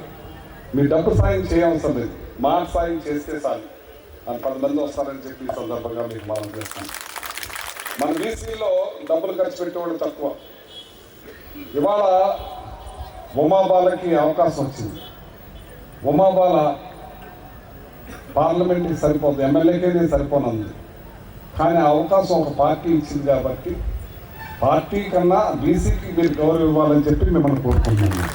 మీ డబ్బు సాయం చేయవలసిన లేదు, మాట సాయం చేస్తే చాలు. 10 మంది వస్తారని చెప్పి ఈ సందర్భంగా మీకు మనం చేస్తాను. మన బీసీలో డబ్బులు ఖర్చు పెట్టేవాళ్ళు తక్కువ. ఇవాళ ఉమాబాలకి అవకాశం వచ్చింది. ఉమాబాల పార్లమెంట్కి సరిపోదు, ఎమ్మెల్యేకే సరిపోనుంది. కానీ ఆ అవకాశం ఒక పార్టీ ఇచ్చింది కాబట్టి పార్టీ కన్నా బీసీకి మీరు గౌరవం ఇవ్వాలని చెప్పి మిమ్మల్ని కోరుకుంటున్నాను.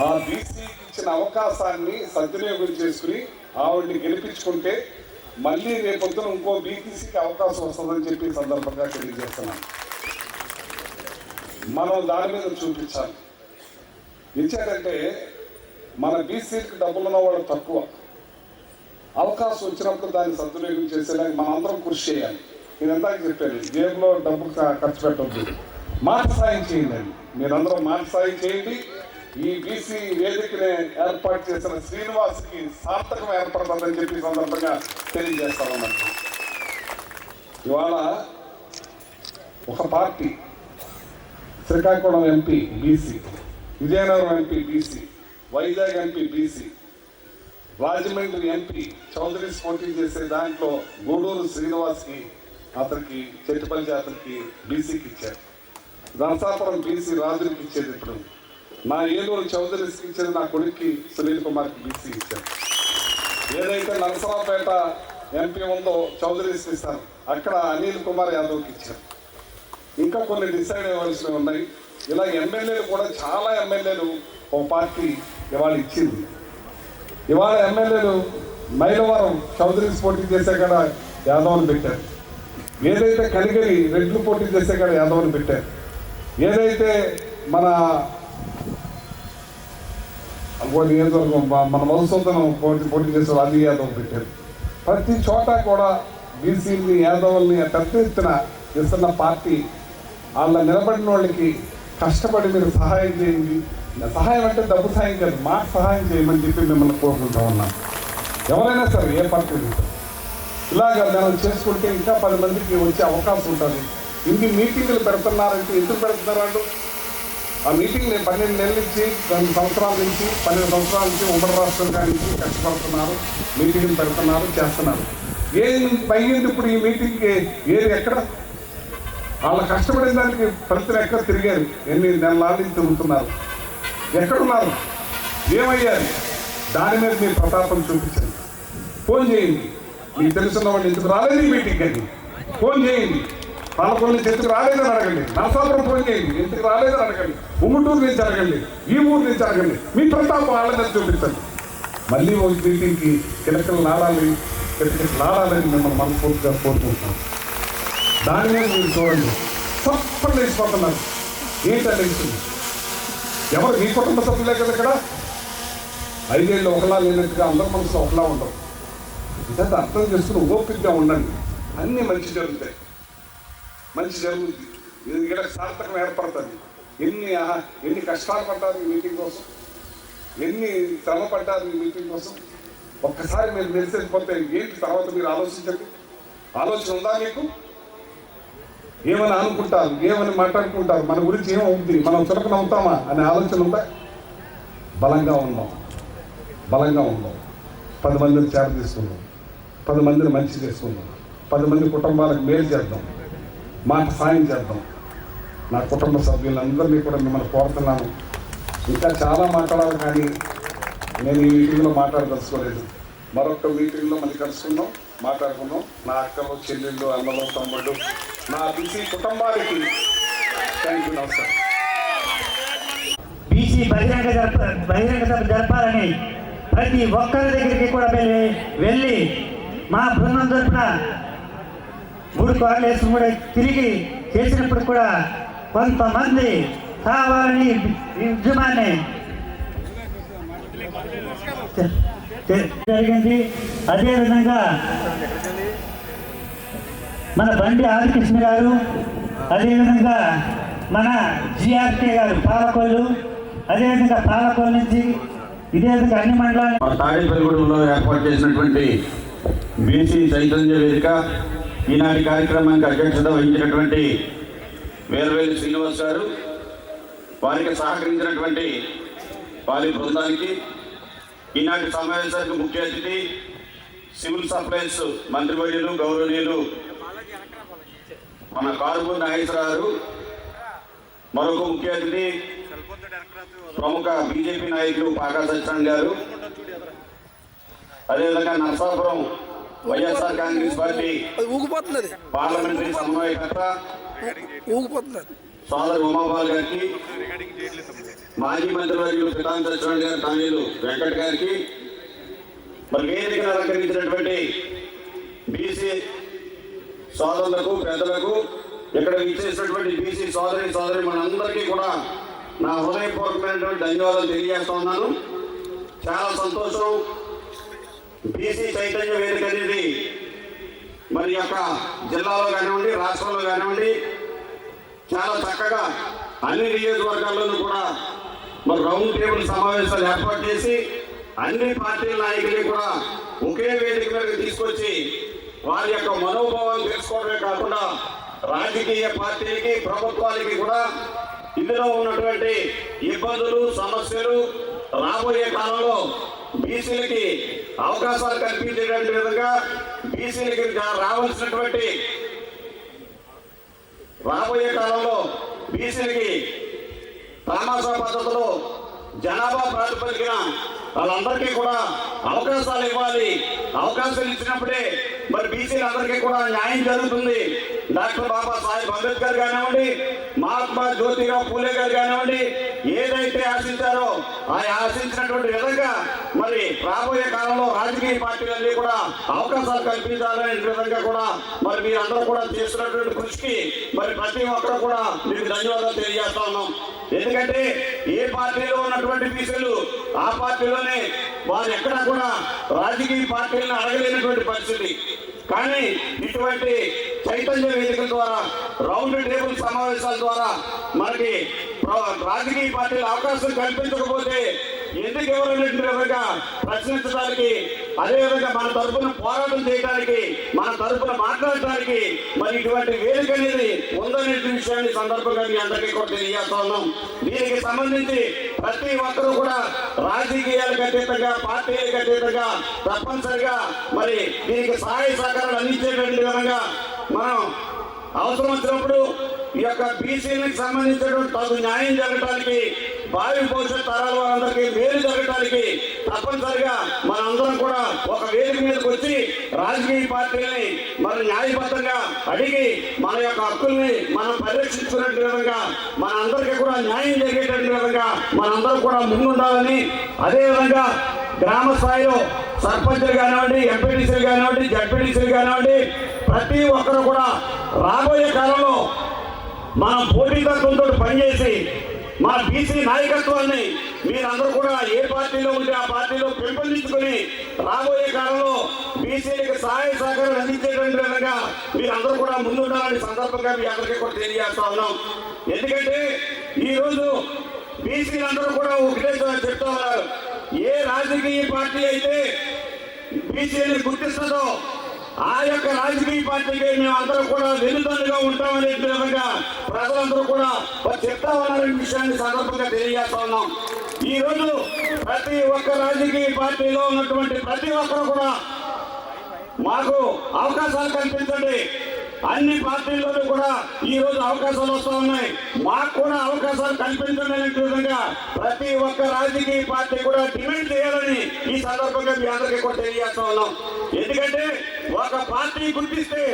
ఆ బీసీకి ఇచ్చిన అవకాశాన్ని సద్వినియోగం చేసుకుని ఆవిడ్ని గెలిపించుకుంటే మళ్ళీ రేపొద్దున ఇంకో బీసీకి అవకాశం వస్తుందని చెప్పి సందర్భంగా తెలియజేస్తున్నాను. మనం దాని మీద చూపించాలి. ఇచ్చేటంటే మన బీసీకి డబ్బులున్న వాళ్ళు తక్కువ. అవకాశం వచ్చినప్పుడు దాన్ని సద్వినియోగం చేసేలాగా మనం అందరం కృషి చేయాలి. నేను ఎందాక చెప్పాను, జేబులో డబ్బులు ఖర్చు పెట్టద్దు, మాట సాయం చేయండి. మీరందరూ మాట సాయం చేయండి. ఈ బీసీ వేదికని ఏర్పాటు చేసిన శ్రీనివాస్కి సార్థకం ఏర్పడుతుందని చెప్పి సందర్భంగా తెలియజేస్తామన్నమాట. ఇవాళ ఒక party Srikakulam MP BC, Vizianagaram MP BC, Vizag MP BC, Rajahmundry MP Chowdharys పోటీ చేసే దాంట్లో గూడూరు శ్రీనివాస్కి అతనికి చెట్టుపల్లి అతనికి బీసీకి ఇచ్చారు. నరసాపురం బీసీ రాజులకి ఇచ్చేది. ఇప్పుడు నా ఏలూరు చౌదరీస్కి ఇచ్చేది నా కొడుక్కి సునీల్ కుమార్కి బీసీ ఇచ్చారు. ఏదైతే నరసరావుపేట ఎంపీ ఉందో చౌదరీస్కి ఇస్తారు, అక్కడ అనిల్ కుమార్ యాదవ్కి ఇచ్చారు. ఇంకా కొన్ని డిసైడ్ అవ్వాల్సినవి ఉన్నాయి. ఇలా ఎమ్మెల్యేలు కూడా చాలా ఎమ్మెల్యేలు ఒక పార్టీ ఇవాళ ఇచ్చింది. ఇవాళ ఎమ్మెల్యేలు మైలవరం చౌదరీస్ పోటీ చేసే కాడ యాదవ్ని పెట్టారు. ఏదైతే కనిగిరి రెడ్లు పోటీ చేసే కాడ యాదవ్ని పెట్టారు. ఏదైతే మన నియోజకవర్గం మన మధుసూదనం పోటీ చేసే అది యాదవ్ పెట్టారు. ప్రతి చోట కూడా బీసీని యాదవ్ని పెద్ద ఎత్తున ఇస్తున్న పార్టీ. వాళ్ళ నిలబడిన వాళ్ళకి కష్టపడి మీరు సహాయం చేయండి. సహాయం అంటే డబ్బు సహాయం కాదు, మాట సహాయం చేయమని చెప్పి మిమ్మల్ని కోరుకుంటా ఉన్నాను. ఎవరైనా సరే ఏ పార్టీ ఇలాగ మనం చేసుకుంటే ఇంకా 10 మందికి వచ్చే అవకాశం ఉంటుంది. ఇన్ని మీటింగులు పెడుతున్నారంటే ఎందుకు పెడుతున్నారు వాళ్ళు? ఆ మీటింగ్ నేను 12 నెలల నుంచి 2 సంవత్సరాల నుంచి 12 సంవత్సరాల నుంచి ఉమ్మడి రాష్ట్రం నుంచి కష్టపడుతున్నారు, మీటింగ్లు పెడుతున్నారు, చేస్తున్నారు. ఏం అయ్యింది ఇప్పుడు ఈ మీటింగ్కి? ఏది ఎక్కడ? వాళ్ళ కష్టపడిన దానికి ప్రతి ఎక్కడ తిరిగారు, ఎన్ని నెలల నుంచి తిరుగుతున్నారు, ఎక్కడున్నారు, ఏమయ్యారు? దాని మీద మీరు ప్రతాపం చూపించండి. ఫోన్ చేయండి. మీకు తెలుసున్న వాళ్ళు ఎందుకు రాలేదు ఈ మీటింగ్ అని ఫోన్ చేయండి. పాలకొల్లు నుంచి ఎందుకు రాలేదని అడగండి. నరసాపురం ఫోన్ చేయండి, ఎందుకు రాలేదని అడగండి. ఉమ్మటూరు నుంచి అడగండి, ఈ ఊరు నుంచి అడగండి. మీ ప్రతాపం వాళ్ళ మీద చూపించండి. మళ్ళీ ఒక మీటింగ్కి కిలకలు నాడాలని మిమ్మల్ని మనస్ఫూర్తిగా కోరుకుంటున్నాం. దాని మీద మీరు చూడండి, తప్పని లేచిపోతున్నారు. ఏంటంటే ఎవరు మీ కుటుంబ సభ్యులే కదా ఇక్కడ? 5 ఏళ్ళు ఒకలా లేనట్టుగా అందరి మనసులో ఒకలా ఉండవు. ఇదంతా అర్థం చేసుకుని ఓపికగా ఉండండి. అన్నీ మంచి జరుగుతాయి, మంచి జరుగుతుంది. ఇది ఇక్కడ సార్థకం ఏర్పడుతుంది. ఎన్ని కష్టాలు పడ్డారు ఈ మీటింగ్ కోసం, ఎన్ని శ్రమ పడ్డారు ఈ మీటింగ్ కోసం. ఒక్కసారి మీరు తెలిసిపోతే ఏంటి తర్వాత మీరు ఆలోచించండి. ఆలోచన ఉందా మీకు? ఏమని అనుకుంటారు, ఏమని మాట్లాడుకుంటారు, మన గురించి ఏమవుతుంది, మనం చులకన అవుతామా అనే ఆలోచన ఉందా? బలంగా ఉందాం, 10 మందిని చేర తీసుకుందాం, 10 మందిని మంచి చేసుకుందాం, 10 మంది కుటుంబాలకు మేలు చేద్దాం, మాట సాయం చేద్దాం. నా కుటుంబ సభ్యులందరినీ కూడా మిమ్మల్ని కోరుతున్నాను. ఇంకా చాలా మాట్లాడాలి కానీ నేను ఈ మీటింగ్లో మాట్లాడదలుచుకోలేదు. మరొక మీటింగ్లో మళ్ళీ కలుసుకుందాం, మాట్లాడుకుందాం. నా అక్కలు, చెల్లెళ్ళు, అన్నలు, తమ్ముళ్ళు, నా బీసీ కుటుంబానికి థ్యాంక్ యూ. నమస్కారం. బీసీ బహిరంగ సభ జరపాలని ప్రతి ఒక్కరి దగ్గరికి కూడా వెళ్ళి మా బృందం తరపున 3 కార్లు వేసుకుని కూడా తిరిగి చేసినప్పుడు కూడా కొంతమంది కావాలని ఉద్యమాన్ని జరిగింది. అదేవిధంగా మన బండి ఆదికృష్ణ గారు, అదేవిధంగా మన జిఆర్కే గారు పాలకొల్లు, అదేవిధంగా పాలకొల్లు నుంచి ఇదే విధంగా అన్ని మండలాలు మన తాడేపల్లిగూడెంలో ఏర్పాటు చేసినటువంటి బీసీ చైతన్య వేదిక ఈనాటి కార్యక్రమానికి అధ్యక్షత వహించినటువంటి వేర్వేలి శ్రీనివాస్ గారు, వారికి సహకరించినటువంటి వారి బృందానికి, ఈనాటి సమావేశానికి ముఖ్య అతిథి సివిల్ సప్లైస్ మంత్రివర్యులు గౌరవనీయులు మన కారుమూరి నాగేశ్వరరావు గారు, మరొక ముఖ్య అతిథి ప్రముఖ బీజేపీ నాయకులు పాకా సత్యనారాయణ గారు, అదేవిధంగా నరసాపురం వైఎస్ఆర్ కాంగ్రెస్ పార్టీ పార్లమెంటరీ సమన్వయకర్త సోదరు ఉమాబాల్ గారికి, మాజీ మంత్రివర్యులు పితాని సత్యనారాయణ గారి తనయులు వెంకట్ గారికి, మరి వేదికను అలంకరించినటువంటి బీసీ సోదరులకు, పెద్దలకు, ఇక్కడ ఇచ్చేసినటువంటి బీసీ సోదరి మనందరికీ కూడా నా హృదయపూర్వకమైనటువంటి ధన్యవాదాలు తెలియజేస్తా ఉన్నాను. చాలా సంతోషం. బీసీ చైతన్య వేదిక అనేది మరి యొక్క జిల్లాలో కానివ్వండి, రాష్ట్రంలో కానివ్వండి, చాలా చక్కగా అన్ని నియోజకవర్గాల్లోనూ కూడా మరి రౌండ్ టేబుల్ సమావేశాలు ఏర్పాటు చేసి అన్ని పార్టీల నాయకుల్ని కూడా ఒకే వేదిక మీద తీసుకొచ్చి వారి యొక్క మనోభావాలు తెలుసుకోవడమే కాకుండా రాజకీయ పార్టీలకి, ప్రభుత్వాలకి కూడా ఇందులో ఉన్నటువంటి ఇబ్బందులు, సమస్యలు రాబోయే కాలంలో బీసీలకి అవకాశాలు కల్పించేటువంటి విధంగా బీసీలకి రావాల్సినటువంటి రాబోయే కాలంలో బీసీలకి తామాసా పద్ధతిలో జనాభా ప్రాతిపదికన వాళ్ళందరికీ కూడా అవకాశాలు ఇవ్వాలి. అవకాశాలు ఇచ్చినప్పుడే మరి బీసీలందరికీ కూడా న్యాయం జరుగుతుంది. డాక్టర్ బాబాసాహెబ్ అంబేద్కర్ కానివ్వండి, మహాత్మా జ్యోతిరావు పూలే గారు కానివ్వండి, ఏదైతే ఆశించారో ఆ ఆశించినటువంటి విధంగా మరి రాబోయే కాలంలో రాజకీయ పార్టీలన్నీ కూడా అవకాశాలు కల్పించాలనే విధంగా కూడా మరి మీరందరూ కూడా చేస్తున్నటువంటి కృషికి మరి ప్రతి ఒక్కరు కూడా మీకు ధన్యవాదాలు తెలియజేస్తా ఉన్నాం. ఎందుకంటే ఏ పార్టీలో ఉన్నటువంటి బీసీలు ఆ పార్టీలోనే వారు ఎక్కడా కూడా రాజకీయ పార్టీలను అడగలేనటువంటి పరిస్థితి. కానీ ఇటువంటి చైతన్య వేదికల ద్వారా, రౌండ్ టేబుల్ సమావేశాల ద్వారా మనకి రాజకీయ పార్టీల అవకాశం కల్పించకపోతే ఎందుకు ఎవరైనటువంటి విధంగా ప్రశ్నించడానికి, అదేవిధంగా మన తరఫున పోరాటం చేయడానికి, మన తరఫున మాట్లాడటానికి మరి ఇటువంటి వేదిక అనేది ఉందనే విషయాన్ని సందర్భంగా మీ అందరికీ కూడా తెలియజేస్తా ఉన్నాం. దీనికి సంబంధించి ప్రతి ఒక్కరూ కూడా రాజకీయాలకు అతీతంగా, పార్టీలకు అతీతంగా తప్పనిసరిగా మరి దీనికి సహాయ సహకారాలు అందించేటువంటి విధంగా మనం అవసరం వచ్చినప్పుడు ఈ యొక్క బీసీలకు సంబంధించినటువంటి తగు న్యాయం జరగడానికి, భావి భవిష్యత్ తరాల వారందరికీ మేలు జరగడానికి తప్పనిసరిగా మనందరం కూడా ఒక వేదిక మీదకి వచ్చి రాజకీయ పార్టీలని మరి న్యాయబద్ధంగా అడిగి మన యొక్క హక్కుల్ని మనం పరిరక్షించుకునే విధంగా మనందరికీ కూడా న్యాయం జరిగేటువంటి విధంగా మనందరం కూడా ముందుండాలని, అదేవిధంగా గ్రామ స్థాయిలో సర్పంచులు కానివ్వండి, ఎంపీటీసీలు కానివ్వండి, జడ్పీటీసీలు కానివ్వండి, ప్రతి ఒక్కరు కూడా రాబోయే కాలంలో మనం పోటీతత్వంతో పనిచేసి మన బీసీ నాయకత్వాన్ని మీరందరూ కూడా ఏ పార్టీలో ఉంటే ఆ పార్టీలో పెంపొందించుకొని రాబోయే కాలంలో బీసీలకు సహాయ సహకారాలు అందించేటువంటి విధంగా మీరందరూ కూడా ముందుండాలని సందర్భంగా మీ అందరికీ కూడా తెలియజేస్తా ఉన్నాం. ఎందుకంటే ఈరోజు బీసీలందరూ కూడా ఒకటే చెప్తా ఉన్నారు, ఏ రాజకీయ పార్టీ అయితే బీసీని గుర్తిస్తుందో ఆ యొక్క రాజకీయ పార్టీకి మేమందరం కూడా వెనుదన్నుగా ఉంటామనే విధంగా ప్రజలందరూ కూడా చెప్తా ఉన్నారనే విషయాన్ని సందర్భంగా తెలియజేస్తా ఉన్నాం. ఈ రోజు ప్రతి ఒక్క రాజకీయ పార్టీలో ఉన్నటువంటి ప్రతి ఒక్కరు కూడా మాకు అవకాశాలు కల్పించండి. అన్ని పార్టీల్లోనూ కూడా ఈ రోజు అవకాశాలు వస్తూ ఉన్నాయి, మాకు కూడా అవకాశాలు కల్పించండి అనే విధంగా ప్రతి ఒక్క రాజకీయ పార్టీ కూడా డిమాండ్ చేయాలని ఈ సందర్భంగా మీ అందరికీ కూడా తెలియజేస్తా ఉన్నాం. ఎందుకంటే ఒక పార్టీ గుర్తిస్తే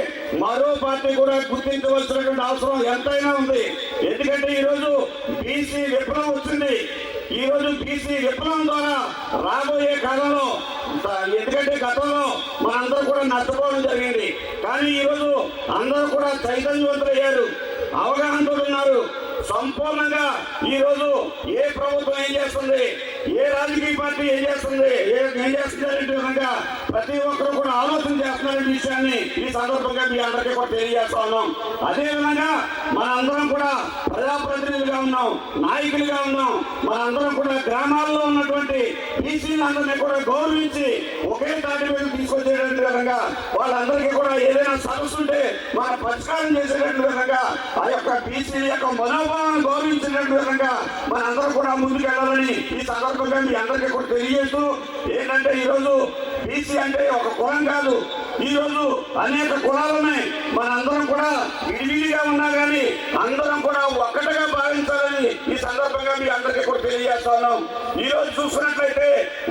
మరో పార్టీ కూడా గుర్తించవలసినటువంటి అవసరం ఎంతైనా ఉంది. ఎందుకంటే ఈరోజు బీసీ విప్లవం వచ్చింది. ఈ రోజు బీసీ విప్లవం ద్వారా రాబోయే కాలంలో, ఎందుకంటే గతంలో మనందరూ కూడా నష్టపోవడం జరిగింది, కానీ ఈరోజు అందరూ కూడా చైతన్యవంతులయ్యారు, అవగాహనతో ఉన్నారు. సంపూర్ణంగా ఈ రోజు ఏ ప్రభుత్వం ఏం చేస్తుంది, ఏ రాజకీయ పార్టీ ఏం చేస్తుంది ఏం చేస్తున్నారంటే విధంగా ప్రతి ఒక్కరు కూడా ఆలోచన చేస్తున్నారనే విషయాన్ని ఈ సందర్భంగా మీ అందరికీ కూడా తెలియజేస్తా ఉన్నాం. అదేవిధంగా మనందరం కూడా ప్రజాప్రతినిధులుగా ఉన్నాం, నాయకులుగా ఉన్నాం. మనందరం కూడా గ్రామాల్లో ఉన్నటువంటి బీసీలందరినీ కూడా గౌరవించి ఒకే తాటి మీద తీసుకొచ్చేటువంటి విధంగా వాళ్ళందరికీ కూడా ఏదైనా సమస్య ఉంటే మన పరిష్కారం చేసేటువంటి విధంగా ఆ యొక్క బీసీ యొక్క మనోభావాన్ని గౌరవించేటువంటి విధంగా మనందరం కూడా ముందుకెళ్ళాలని ఈ సందర్భంగా మీ అందరికీ కూడా తెలియజేస్తూ ఏంటంటే ఈరోజు బీసీ అంటే ఒక కులం కాదు, ఈరోజు అనేక కులాలు ఉన్నాయి. మనందరం కూడా విడివిడిగా ఉన్నా కానీ అందరం కూడా ఒక్కటిగా భావించాలని ఈ సందర్భంగా మీ అందరికీ కూడా తెలియజేస్తా ఉన్నాం. ఈరోజు చూసుకున్నట్లయితే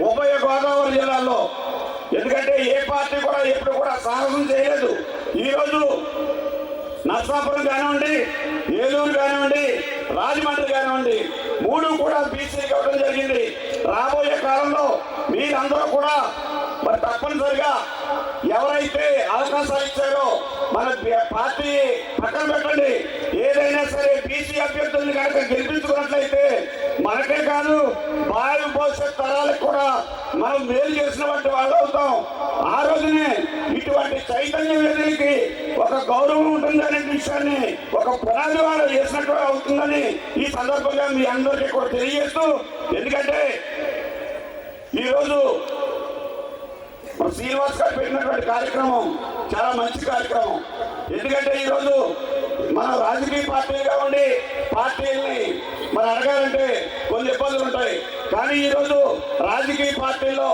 ఉభయ గోదావరి జిల్లాల్లో ఎందుకంటే ఏ పార్టీ కూడా ఎప్పుడు కూడా సాహసం చేయలేదు. ఈరోజు నర్సాపురం కానివ్వండి, ఏలూరు కానివ్వండి, రాజమండ్రి కానివ్వండి, 3 కూడా బీసీకి ఇవ్వడం జరిగింది. రాబోయే కాలంలో మీరందరూ కూడా మరి తప్పనిసరిగా ఎవరైతే అవకాశాలు ఇచ్చారో మన పార్టీ పక్కన పెట్టండి. ఏదైనా సరే బీసీ అభ్యర్థుల్ని కనుక గెలిపించుకున్నట్లయితే మనకే కాదు భావి భవిష్యత్ తరాలకు కూడా మనం మేలు చేసినటువంటి వాళ్ళు అవుతాం. ఆ రోజునే ఇటువంటి చైతన్య వేదికకి ఒక గౌరవం ఉంటుందనే విషయాన్ని ఒక పునాది వారు చేసినట్టు అవుతుందని ఈ సందర్భంగా మీ అందరికీ కూడా తెలియజేస్తూ, ఎందుకంటే ఈరోజు శ్రీనివాస్ గారు పెట్టినటువంటి కార్యక్రమం చాలా మంచి కార్యక్రమం. ఎందుకంటే ఈరోజు మన రాజకీయ పార్టీలుగా ఉండి పార్టీల్ని మరి అడగాలంటే కొన్ని ఇబ్బందులు ఉంటాయి. కానీ ఈరోజు రాజకీయ పార్టీల్లో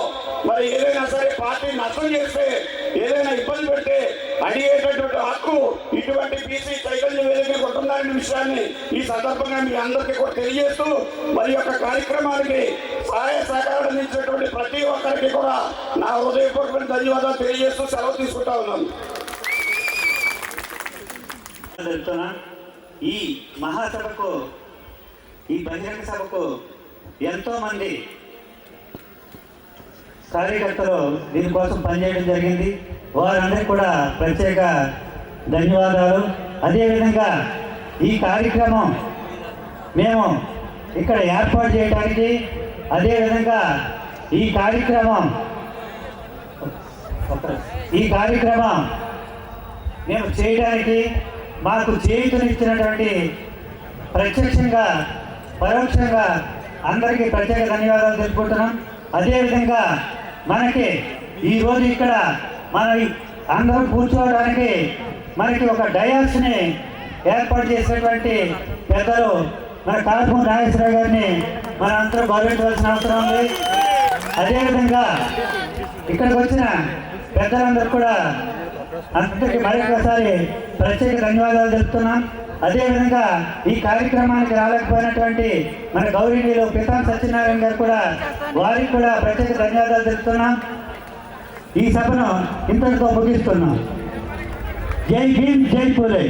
మరి ఏదైనా సరే పార్టీ నష్టం చేస్తే ఏదైనా ఇబ్బంది పెడితే అడిగేటటువంటి హక్కు ఇటువంటి బీసీ చైతన్య వేదికకు ఉంటుందనే విషయాన్ని ఈ సందర్భంగా మీ అందరికీ కూడా తెలియజేస్తూ మరి యొక్క కార్యక్రమానికి సహాయ సహకారం అందించేటువంటి ప్రతి ఒక్కరికి కూడా నా హృదయపూర్వకమైన ధన్యవాదాలు తెలియజేస్తూ సెలవు తీసుకుంటా ఉన్నాను. ఈ మహాసభకు ఈ బహిరంగ సభకు ఎంతో మంది కార్యకర్తలు దీనికోసం పనిచేయడం జరిగింది. వారందరికీ కూడా ప్రత్యేక ధన్యవాదాలు. అదేవిధంగా ఈ కార్యక్రమం మేము ఇక్కడ ఏర్పాటు చేయడానికి, అదేవిధంగా ఈ కార్యక్రమం మేము చేయడానికి మాకు చేయూతనిచ్చినటువంటి ప్రత్యక్షంగా పరోక్షంగా అందరికీ ప్రత్యేక ధన్యవాదాలు తెలుపుకుంటున్నాం. అదేవిధంగా మనకి ఈరోజు ఇక్కడ మన అందరూ కూర్చోవడానికి మనకి ఒక డయాస్ని ఏర్పాటు చేసినటువంటి పెద్దలు మన కాలపూడి నాగేశ్వరరావు గారిని మన అందరూ గౌరవించవలసిన అవసరం ఉంది. అదేవిధంగా ఇక్కడికి వచ్చిన పెద్దలందరూ కూడా అందరికీ మరొకసారి ప్రత్యేక ధన్యవాదాలు తెలుపుతున్నాం. అదేవిధంగా ఈ కార్యక్రమానికి రాలేకపోయినటువంటి మన గౌరవనీయులు పితాన్ సత్యనారాయణ గారు కూడా వారికి కూడా ప్రత్యేక ధన్యవాదాలు తెలుపుతున్నాం. ఈ సభను ఇంతటితో ముగిస్తున్నాం. జై భీమ్, జై పూలే.